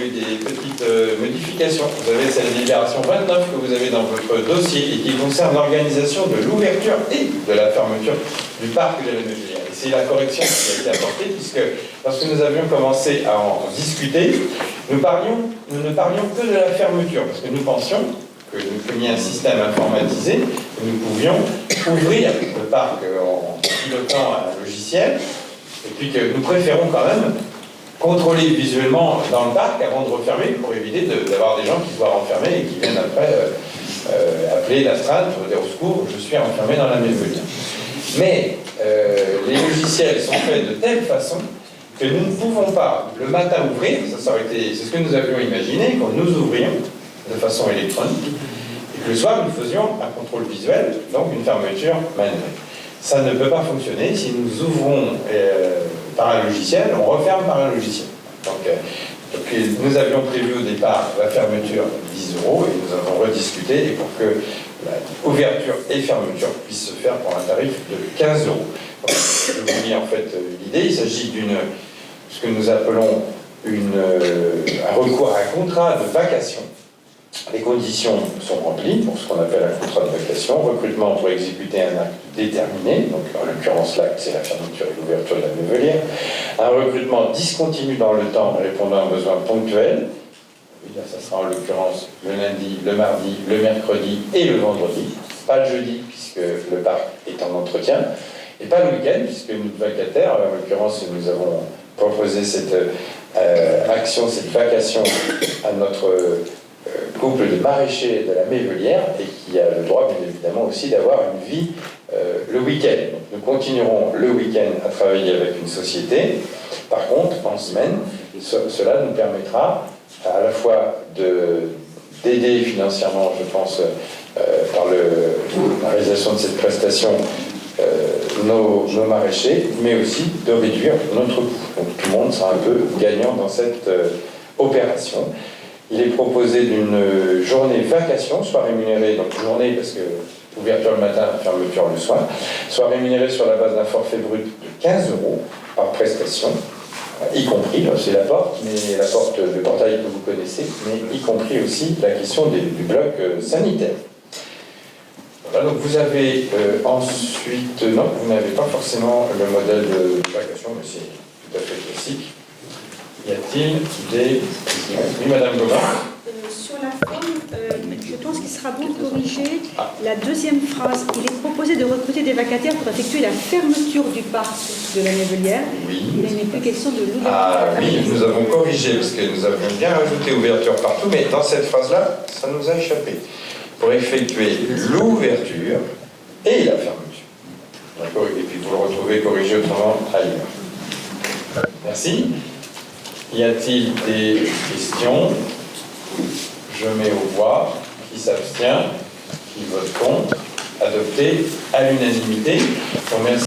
eu des petites modifications. Vous avez cette délibération 29 que vous avez dans votre dossier et qui concerne l'organisation de l'ouverture et de la fermeture du parc de la Mévelière. Et c'est la correction qui a été apportée puisque lorsque nous avions commencé à en discuter, nous ne parlions que de la fermeture parce que nous pensions qu'il y ait un système informatisé, que nous pouvions ouvrir le parc en pilotant un logiciel et puis que nous préférons quand même contrôler visuellement dans le parc avant de refermer pour éviter d'avoir des gens qui soient renfermés et qui viennent après appeler l'astreinte pour dire au secours, je suis enfermé dans la Mévelière. Mais les logiciels sont faits de telle façon que nous ne pouvons pas le matin ouvrir, c'est ce que nous avions imaginé, quand nous ouvrions de façon électronique, et que le soir nous faisions un contrôle visuel, donc une fermeture manuelle. Ça ne peut pas fonctionner si nous ouvrons par un logiciel, on referme par un logiciel. Donc, nous avions prévu au départ la fermeture 10 € et nous avons rediscuté et pour que l'ouverture et fermeture puissent se faire pour un tarif de 15 €. Donc, je vous dis en fait l'idée, il s'agit ce que nous appelons un recours à un contrat de vacation. Les conditions sont remplies pour ce qu'on appelle un contrat de vacation, recrutement pour exécuter un acte déterminé, donc en l'occurrence l'acte c'est la fermeture et l'ouverture de la Mévelière, un recrutement discontinu dans le temps répondant à un besoin ponctuel, ça sera en l'occurrence le lundi, le mardi, le mercredi et le vendredi, pas le jeudi puisque le parc est en entretien, et pas le week-end puisque notre vacataire, en l'occurrence nous avons proposé cette action, cette vacation à notre couple de maraîchers de la Mévelière et qui a le droit bien évidemment aussi d'avoir une vie le week-end. Donc, nous continuerons le week-end à travailler avec une société. Par contre, en semaine, cela nous permettra à la fois d'aider financièrement, je pense, par la réalisation de cette prestation nos maraîchers, mais aussi de réduire notre coût. Donc tout le monde sera un peu gagnant dans cette opération. Il est proposé d'une journée vacation, soit rémunérée, donc journée parce que ouverture le matin, fermeture le soir, soit rémunérée sur la base d'un forfait brut de 15 € par prestation, y compris, c'est la porte, mais la porte, le portail que vous connaissez, mais y compris aussi la question du bloc sanitaire. Voilà, donc vous avez ensuite, non, vous n'avez pas forcément le modèle de vacation, mais c'est tout à fait classique. Y a-t-il des... Oui, Madame Gomard. Sur la forme, je pense qu'il sera bon de corriger la deuxième phrase. Il est proposé de recruter des vacataires pour effectuer la fermeture du parc de la Mévelière. Oui. Il n'est plus question de l'ouverture. Ah oui, nous avons corrigé, parce que nous avions bien rajouté ouverture partout, mais dans cette phrase-là, ça nous a échappé. Pour effectuer l'ouverture et la fermeture. D'accord. Et puis vous le retrouvez corrigé autrement ailleurs. Merci. Y a-t-il des questions? Je mets aux voix. Qui s'abstient? Qui vote contre? Adopté à l'unanimité. Merci.